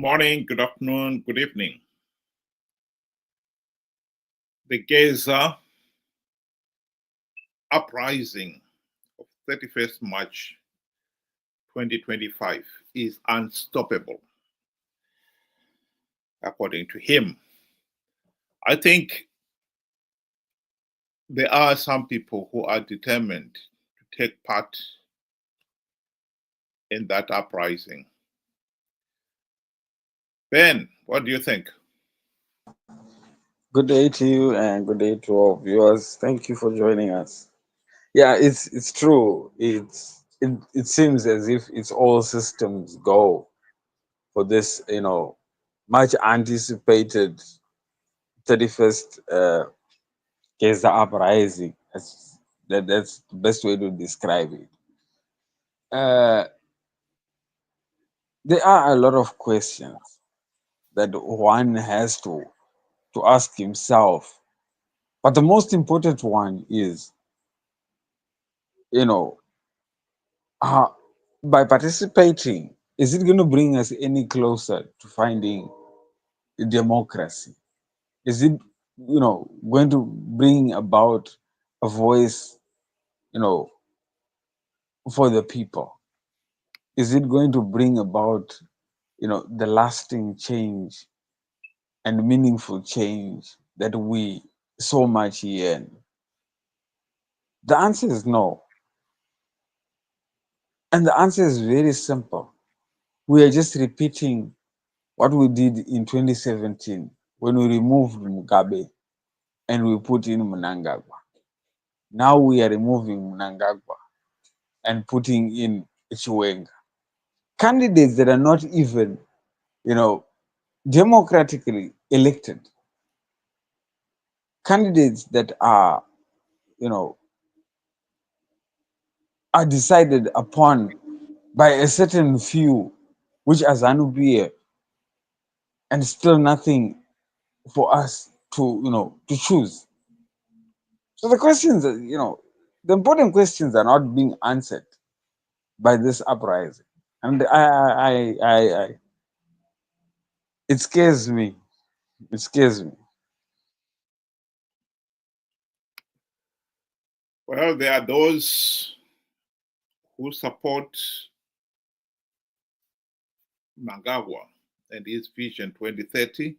Morning, good afternoon, good evening. The Geza uprising of 31st March 2025 is unstoppable, according to him. I think there are some people who are determined to take part in that uprising. Ben, what do you think? Good day to you and good day to all viewers. Thank you for joining us. Yeah, it's true. It seems as if it's all systems go for this, much anticipated 31st Geza uprising. That's the best way to describe it. Uh, there are a lot of questions that one has to ask himself, but the most important one is, you know, uh, by participating, is it going to bring us any closer to finding democracy? Is it, going to bring about a voice, you know, for the people? Is it going to bring about, the lasting change and meaningful change that we so much yearn? The answer is no. And the answer is very simple. We are just repeating what we did in 2017 when we removed Mugabe and we put in Mnangagwa. Now we are removing Mnangagwa and putting in Chiwenga. Candidates that are not even, you know, democratically elected. Candidates that are, you know, are decided upon by a certain few, which are ZANU-PF, and still nothing for us to choose. So the questions, the important questions are not being answered by this uprising, and it scares me. It scares me. Well, there are those who support Mnangagwa and his Vision 2030,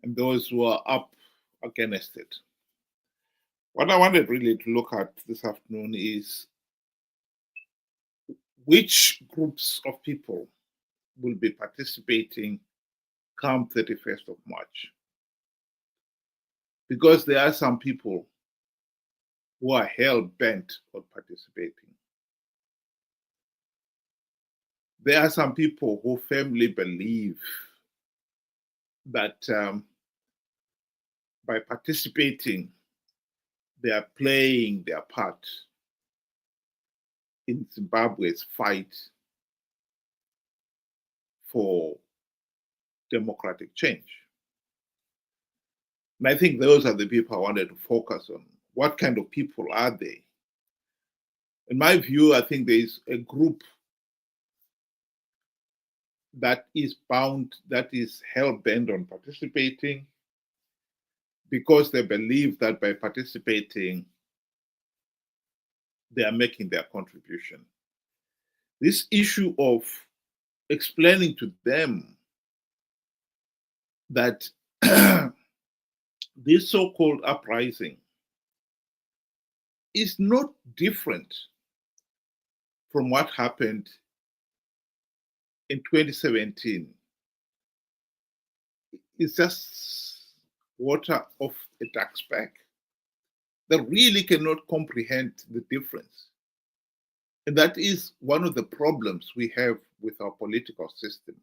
and those who are up against it. What I wanted really to look at this afternoon is which groups of people will be participating come 31st of March. Because there are some people who are hell bent on participating. There are some people who firmly believe that by participating, they are playing their part in Zimbabwe's fight for democratic change. And I think those are the people I wanted to focus on. What kind of people are they? In my view, I think there is a group that is hell bent on participating because they believe that by participating, they are making their contribution. This issue of explaining to them that this so-called uprising is not different from what happened in 2017. It's just water off a duck's back. They really cannot comprehend the difference. And that is one of the problems we have with our political system.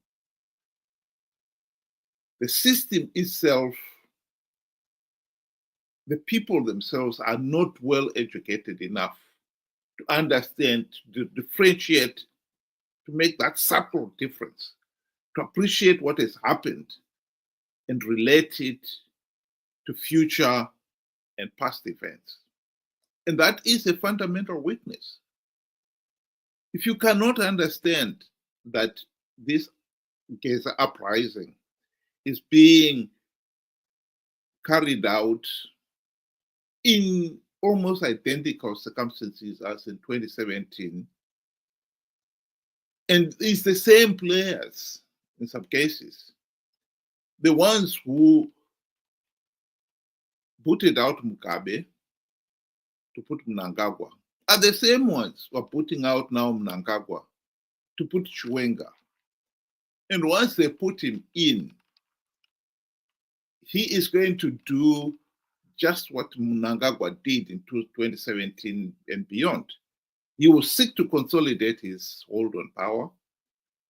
The system itself, the people themselves are not well educated enough to understand, to differentiate, to make that subtle difference, to appreciate what has happened and relate it to future and past events. And that is a fundamental weakness. If you cannot understand that this Geza uprising is being carried out in almost identical circumstances as in 2017. And it's the same players in some cases. The ones who booted out Mugabe to put Mnangagwa are the same ones who are putting out now Mnangagwa to put Chiwenga. And once they put him in, he is going to do just what Mnangagwa did in 2017 and beyond. He will seek to consolidate his hold on power.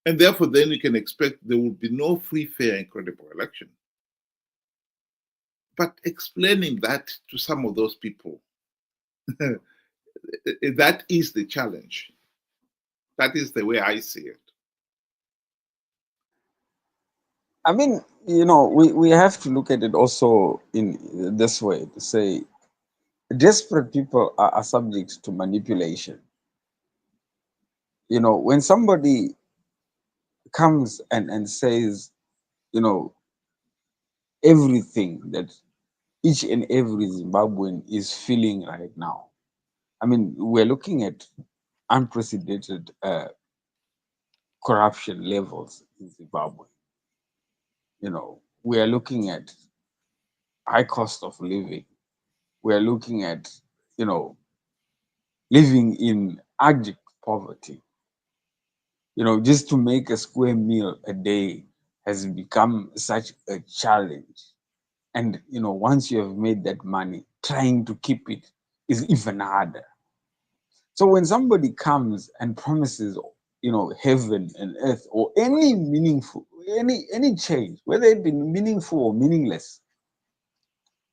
And therefore, then you can expect there will be no free, fair, and credible election. But explaining that to some of those people, that is the challenge. That is the way I see it. I mean, we have to look at it also in this way to say desperate people are subject to manipulation. When somebody comes and says, you know, everything that each and every Zimbabwean is feeling right now. I mean, we're looking at unprecedented corruption levels in Zimbabwe. We are looking at high cost of living. We are looking at, you know, living in abject poverty. Just to make a square meal a day has become such a challenge. And, once you have made that money, trying to keep it is even harder. So when somebody comes and promises, heaven and earth or any meaningful, any change, whether it be meaningful or meaningless,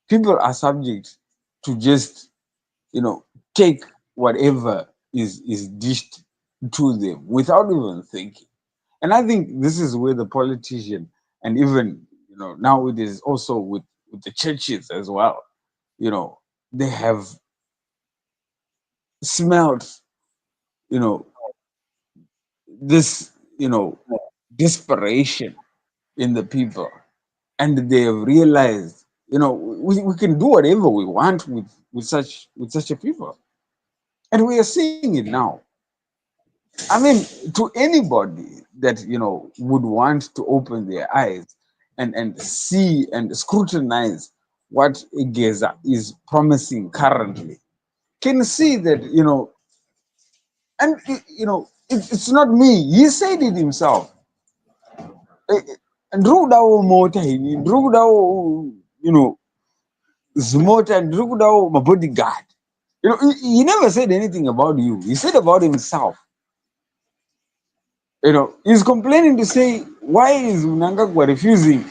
people are subject to just, take whatever is dished to them without even thinking. And I think this is where the politician and even, now it is also with the churches as well, they have smelt, you know, this, desperation in the people. And they have realized, we can do whatever we want with such a people. And we are seeing it now. I mean, to anybody that, would want to open their eyes and see and scrutinize what Geza is promising currently, can see that, and it's not me. He said it himself. Ndrukudawo mota ini, ndrukudawo, zimota, ndrukudawo my bodyguard. He never said anything about you. He said about himself. He's complaining to say, why is Mnangagwa refusing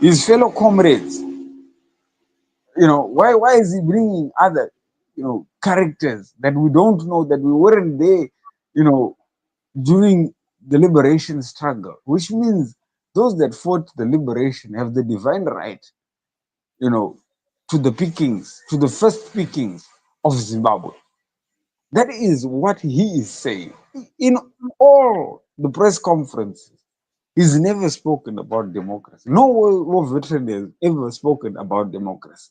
his fellow comrades? Why is he bringing other, characters that we don't know, that we weren't there, during the liberation struggle, which means those that fought the liberation have the divine right, you know, to the pickings, to the first pickings of Zimbabwe. That is what he is saying. In all the press conferences, he's never spoken about democracy. No war veteran has ever spoken about democracy.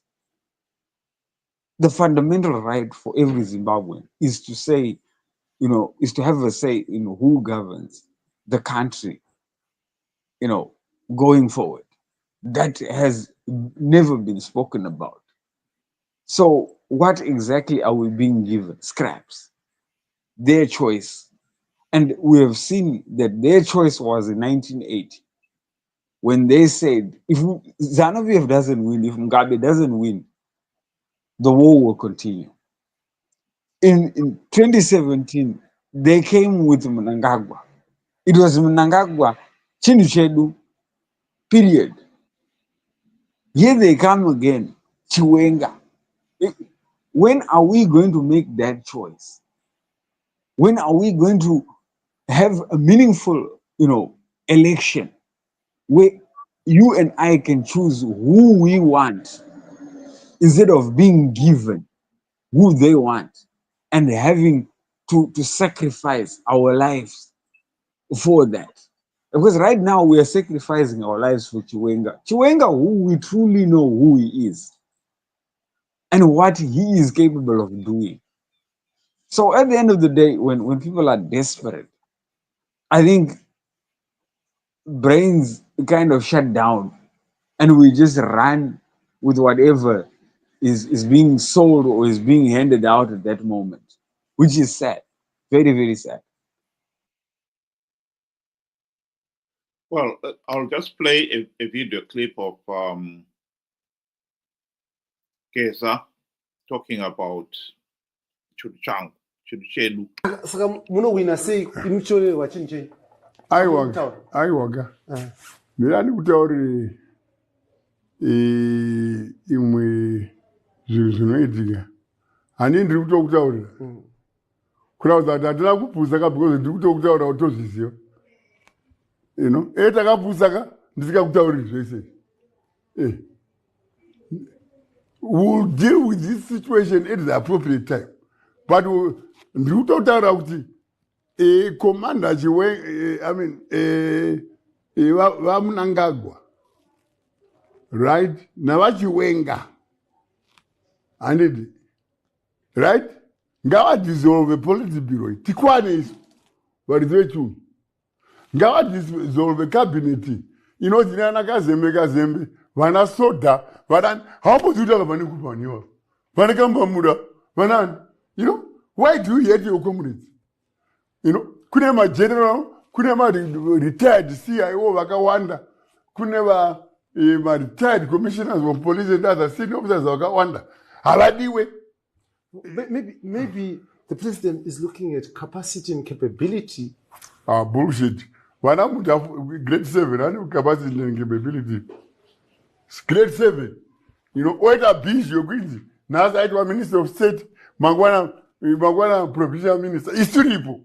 The fundamental right for every Zimbabwean is to say, is to have a say in who governs the country, you know, going forward. That has never been spoken about. So, what exactly are we being given? Scraps, their choice. And we have seen that their choice was in 1980 when they said, if ZANU-PF doesn't win, if Mugabe doesn't win, the war will continue. In 2017, they came with Mnangagwa. It was Mnangagwa, Chindu Chedu, period. Here they come again, Chiwenga. When are we going to make that choice? When are we going to have a meaningful, election where you and I can choose who we want instead of being given who they want and having to sacrifice our lives for that? Because right now we are sacrificing our lives for Chiwenga. Chiwenga, who we truly know who he is and what he is capable of doing. So at the end of the day, when people are desperate, I think brains kind of shut down and we just run with whatever is being sold or is being handed out at that moment, which is sad. Very, very sad. Well, I'll just play a video clip of Geza talking about Chudchang, Chudchelu. saka munowina sei imuchore wachinje aiwaga mirani kutaurire imwe zvinhu zvinoitika hani ndiri kutokutaurira kuratidza kuti hatina kupusaka because ndiri kutokutaurira kuti tozviziva takapusaka ndisikakutauriri zvese we'll deal with this situation at the appropriate time but ndiri kutotaura kuti commander vamunangagwa right navachiwenga handidi right ngavadissolve policy bureau tikwane isu varidzi vechunhu ngavadissolve cabinet inoti nana kazembe vana soda vanani havambozi kutaura pane kupani ivavo vane kambamuda vanani why do you hate your comrades kune mageneral kune maretired CIO vakawanda kune retired commissioners of police and other senior officers vakawanda havadiwe. Maybe the president is looking at capacity and capability. Bullshit. Vana grade 7 ane capacity and capability. Grade 7 oita busy yokuti nhasi aitwa minister of state mangwana provincial minister isiripo.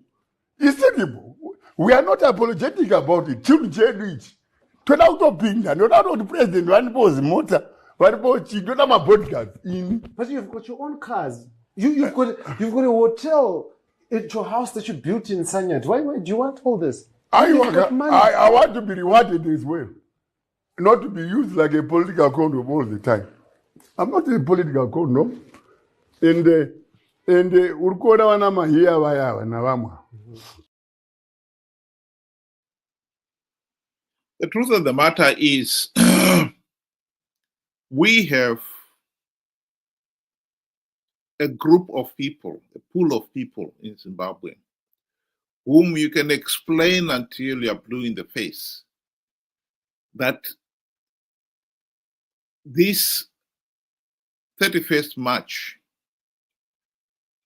We are not apologetic about it. Chinhu chedu ichi toda kutopinda ndoda kuti president vanipo zimota varipo chi toda mabodyguards ini. But you've got your own cars. You've got a hotel at your house that you built in Sanyat. Why do you want all this? I want to be rewarded as well, not to be used like a political condom all the time. I'm not a political condom. And urikona vana mahiya vaya vana vamwe. The truth of the matter is, we have a group of people, a pool of people in Zimbabwe, whom you can explain until you are blue in the face, that this 31st March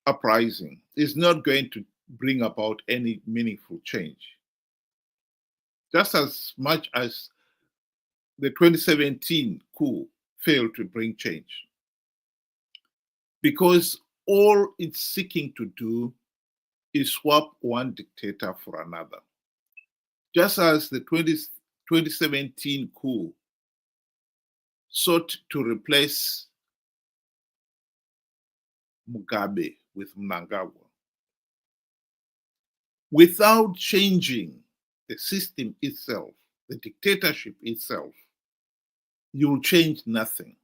uprising is not going to bring about any meaningful change. Just as much as the 2017 coup failed to bring change. Because all it's seeking to do is swap one dictator for another. Just as the 2017 coup sought to replace Mugabe with Mnangagwa, without changing the system itself, the dictatorship itself, you'll change nothing.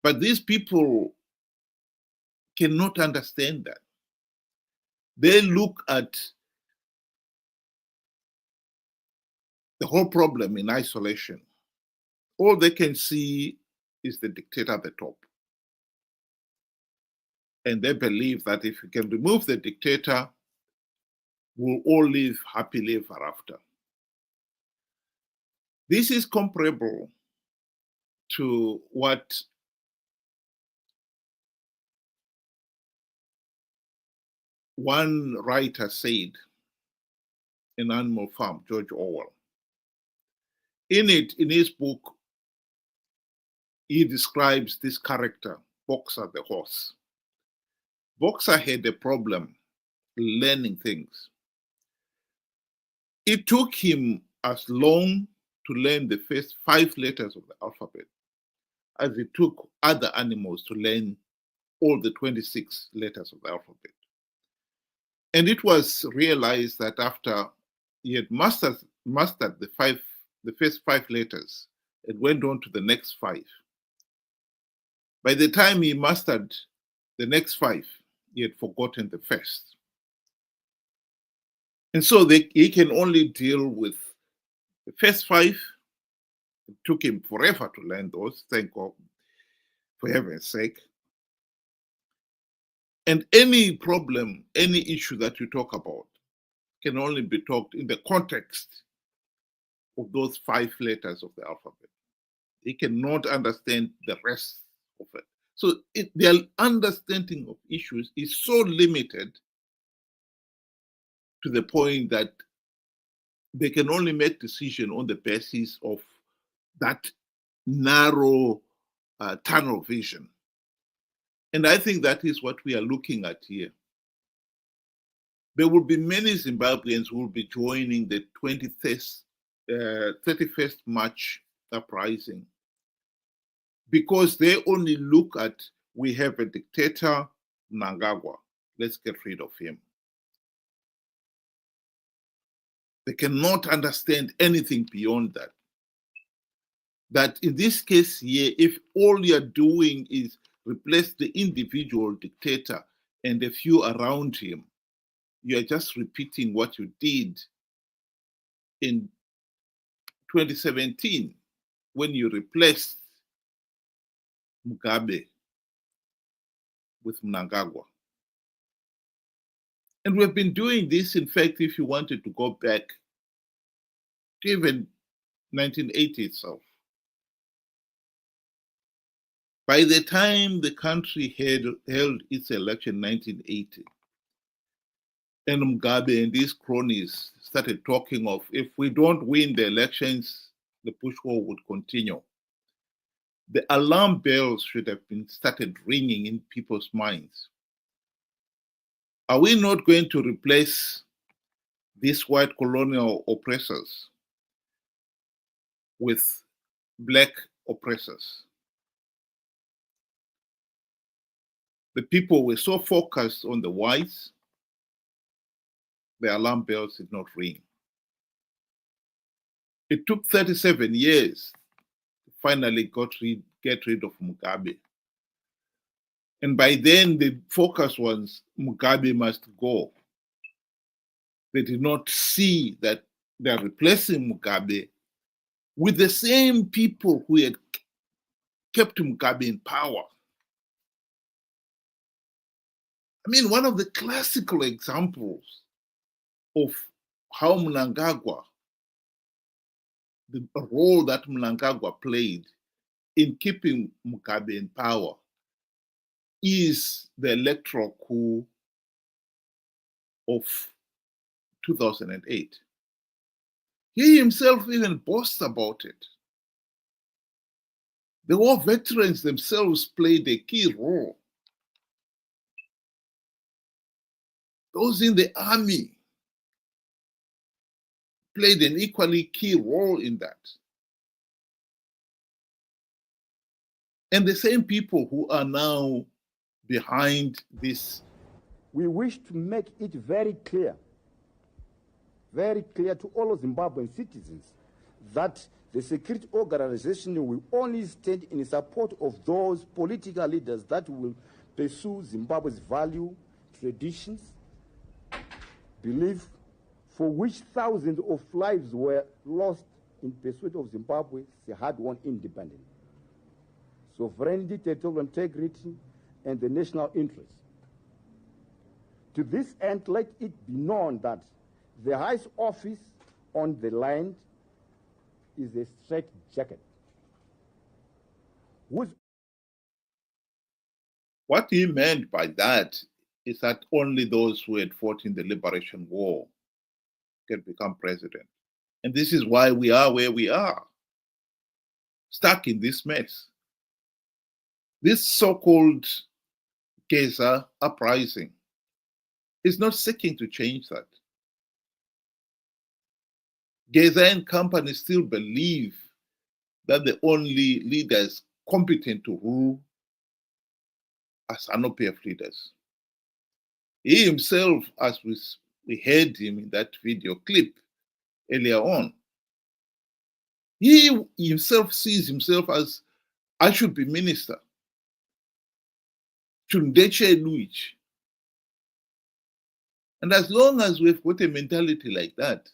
But these people cannot understand that. They look at the whole problem in isolation. All they can see is the dictator at the top. And they believe that if you can remove the dictator, we'll all live happily ever after. This is comparable to what one writer said in Animal Farm, George Orwell. In his book, he describes this character, Boxer the horse. Boxer had a problem learning things. It took him as long to learn the first 5 letters of the alphabet as it took other animals to learn all the 26 letters of the alphabet. And it was realized that after he had mastered the first 5 letters and went on to the next 5. By the time he mastered the next 5, he had forgotten the first. And so he can only deal with the first 5. It took him forever to learn those, thank God, for heaven's sake. And any problem, any issue that you talk about can only be talked in the context of those 5 letters of the alphabet. He cannot understand the rest of it. So their understanding of issues is so limited to the point that they can only make decisions on the basis of that narrow tunnel vision. And I think that is what we are looking at here. There will be many Zimbabweans who will be joining the 31st March uprising because they only look at, we have a dictator, Mnangagwa, let's get rid of him. They cannot understand anything beyond that. That in this case here, if all you're doing is replace the individual dictator and a few around him, you are just repeating what you did in 2017 when you replaced Mugabe with Mnangagwa. And we've been doing this, in fact, if you wanted to go back to even 1980 itself. By the time the country held its election in 1980, and Mugabe and his cronies started talking of, if we don't win the elections, the push war would continue. The alarm bells should have been started ringing in people's minds. Are we not going to replace these white colonial oppressors with black oppressors? The people were so focused on the whites, the alarm bells did not ring. It took 37 years to finally get rid of Mugabe. And by then, the focus was Mugabe must go. They did not see that they are replacing Mugabe with the same people who had kept Mugabe in power. I mean, one of the classical examples of how Mnangagwa, the role that Mnangagwa played in keeping Mugabe in power, is the electoral coup of 2008. He himself even boasts about it. The war veterans themselves played a key role. Those in the army played an equally key role in that. And the same people who are now behind this. We wish to make it very clear to all Zimbabwean citizens that the security organization will only stand in support of those political leaders that will pursue Zimbabwe's value, traditions, belief, for which thousands of lives were lost in pursuit of Zimbabwe's hard-won independence, sovereignty, territorial integrity, and the national interest. To this end, let it be known that the highest office on the land is a straitjacket. What he meant by that is that only those who had fought in the liberation war can become president. And this is why we are where we are, stuck in this mess. This so-called Geza uprising is not seeking to change that. Geza and company still believe that the only leaders competent to rule are SANU-PF leaders. He himself, as we heard him in that video clip, earlier on. He himself sees himself as, I should be minister. Chundeche Luich. And as long as we've got a mentality like that,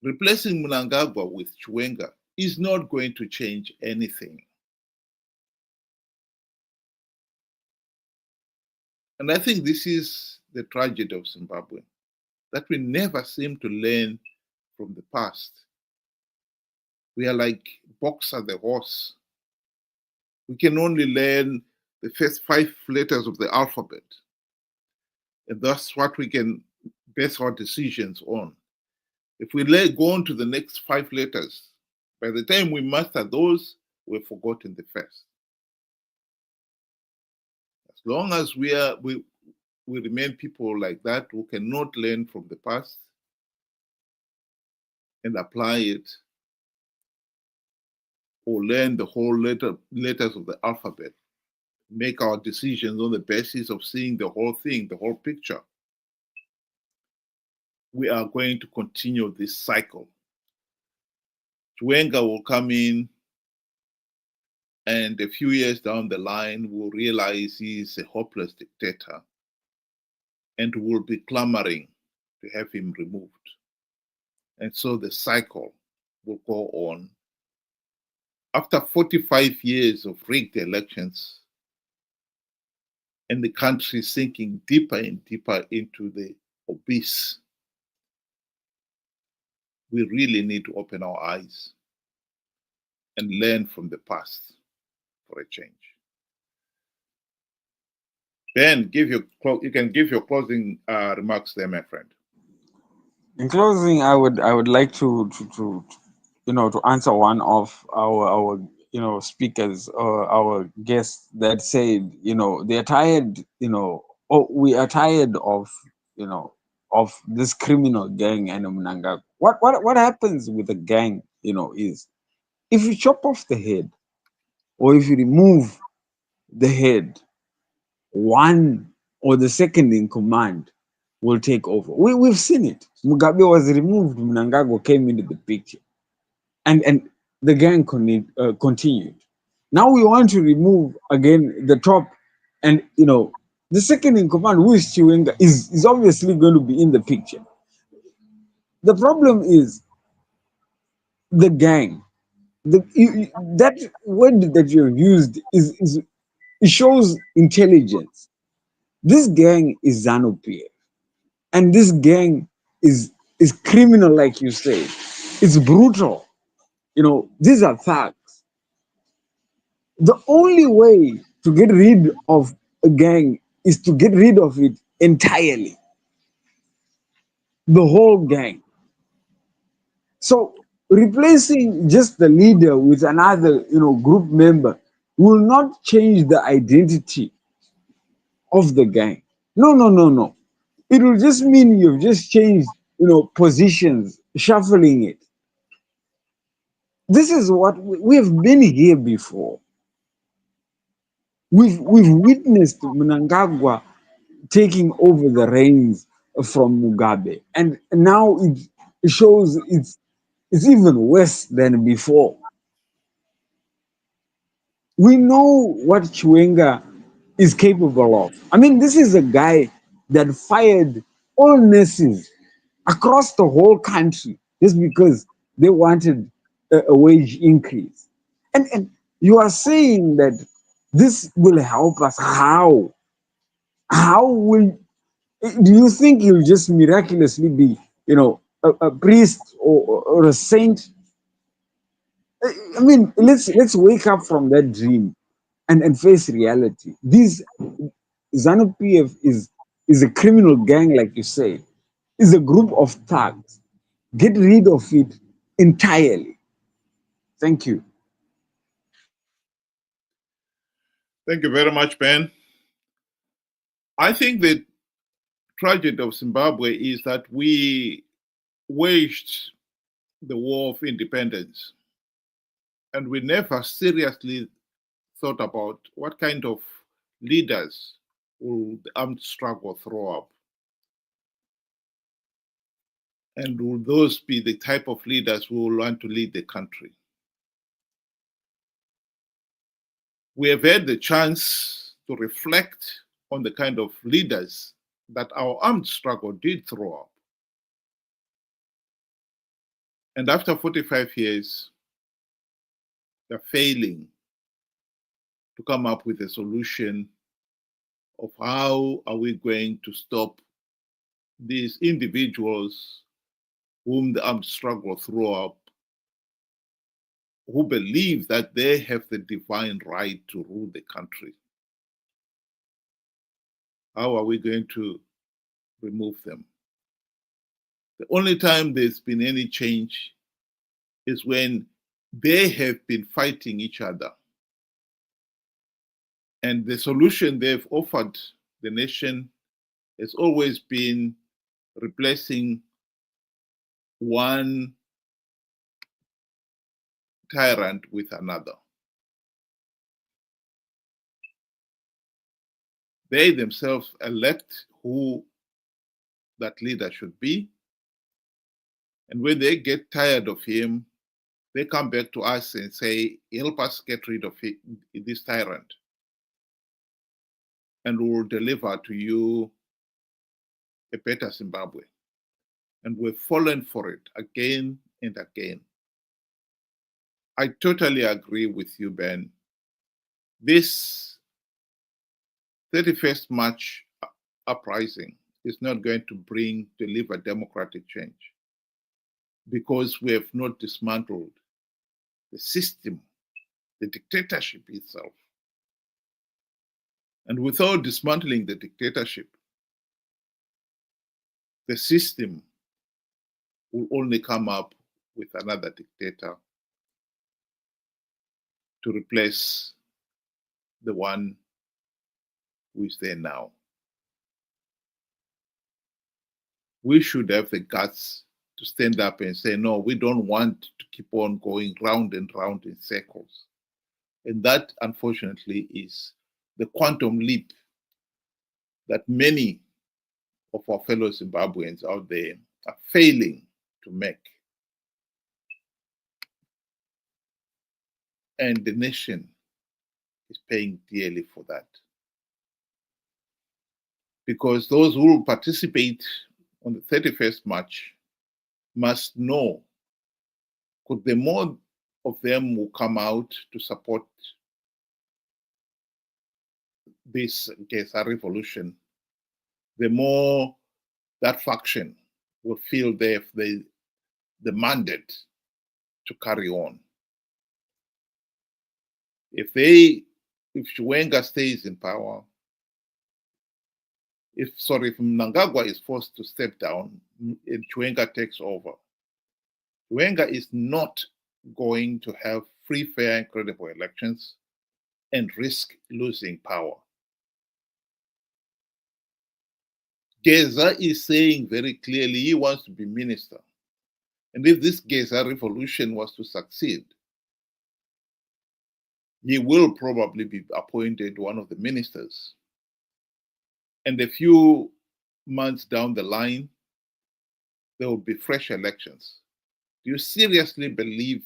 replacing Mnangagwa with Chiwenga is not going to change anything. And I think this is the tragedy of Zimbabwe, that we never seem to learn from the past. We are like Boxer the horse. We can only learn the first 5 letters of the alphabet. And that's what we can base our decisions on. If we go on to the next 5 letters, by the time we master those, we've forgotten the first. As long as we remain people like that who cannot learn from the past and apply it, or learn the whole letters of the alphabet, make our decisions on the basis of seeing the whole thing, the whole picture, we are going to continue this cycle. Chiwenga will come in, and a few years down the line, we'll realize he's a hopeless dictator, and we'll be clamoring to have him removed. And so the cycle will go on. After 45 years of rigged elections, and the country sinking deeper and deeper into the abyss, we really need to open our eyes and learn from the past for a change. Ben, you can give your closing remarks there, my friend. In closing, I would like to to answer one of our speakers or our guests that said, they're tired, we are tired of of this criminal gang and Mnangagwa. What happens with a gang, is if you chop off the head or if you remove the head, one or the second in command will take over. We've seen it. Mugabe was removed, Mnangagwa came into the picture, and the gang continued. Now we want to remove again the top, and the second in command, who is Chiwenga, is obviously going to be in the picture. The problem is the gang. That word that you have used it shows intelligence. This gang is ZANU-PF, and this gang is criminal, like you say. It's brutal. These are thugs. The only way to get rid of a gang is to get rid of it entirely, the whole gang. So replacing just the leader with another, group member will not change the identity of the gang. No, no, no, no. It will just mean you've just changed, positions, shuffling it. This is what we've been here before. We've witnessed Mnangagwa taking over the reins from Mugabe, and now it shows it's even worse than before. We know what Chiwenga is capable of. I mean, this is a guy that fired all nurses across the whole country just because they wanted a wage increase. And you are saying that this will help us. How? How will, do you think he'll just miraculously be, a priest or a saint? I mean, let's wake up from that dream and face reality. This ZANU-PF is a criminal gang, like you say, is a group of thugs. Get rid of it entirely. Thank you. Thank you very much, Ben. I think the tragedy of Zimbabwe is that we waged the war of independence, and we never seriously thought about what kind of leaders will the armed struggle throw up. And will those be the type of leaders who will want to lead the country? We have had the chance to reflect on the kind of leaders that our armed struggle did throw up. And after 45 years, they're failing to come up with a solution of how are we going to stop these individuals whom the armed struggle threw up, who believe that they have the divine right to rule the country. How are we going to remove them? The only time there's been any change is when they have been fighting each other. And the solution they've offered the nation has always been replacing one tyrant with another. They themselves elect who that leader should be. And when they get tired of him, they come back to us and say, help us get rid of this tyrant. And we will deliver to you a better Zimbabwe. And we've fallen for it again and again. I totally agree with you, Ben. This 31st March uprising is not going to deliver democratic change because we have not dismantled the system, the dictatorship itself. And without dismantling the dictatorship, the system will only come up with another dictator to replace the one who is there now. We should have the guts to stand up and say, no, we don't want to keep on going round and round in circles. And that, unfortunately, is the quantum leap that many of our fellow Zimbabweans out there are failing to make. And the nation is paying dearly for that. Because those who will participate on the 31st March must know, because the more of them will come out to support this Geza revolution, the more that faction will feel they have the mandate to carry on. If Chiwenga stays in power, if Mnangagwa is forced to step down and Chiwenga takes over, Chiwenga is not going to have free, fair, and credible elections and risk losing power. Geza is saying very clearly he wants to be minister. And if this Geza revolution was to succeed, he will probably be appointed one of the ministers. And a few months down the line, there will be fresh elections. Do you seriously believe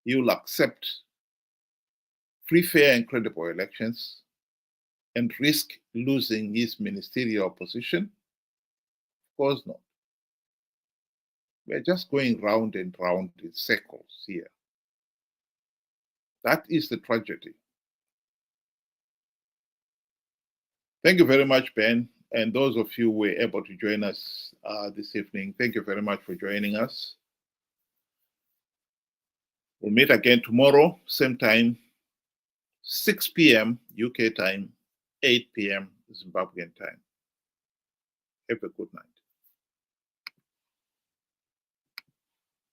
he will accept free, fair, and credible elections and risk losing his ministerial position? Of course not. We're just going round and round in circles here. That is the tragedy. Thank you very much, Ben. And those of you who were able to join us this evening, thank you very much for joining us. We'll meet again tomorrow, same time, 6 p.m. UK time, 8 p.m. Zimbabwean time. Have a good night.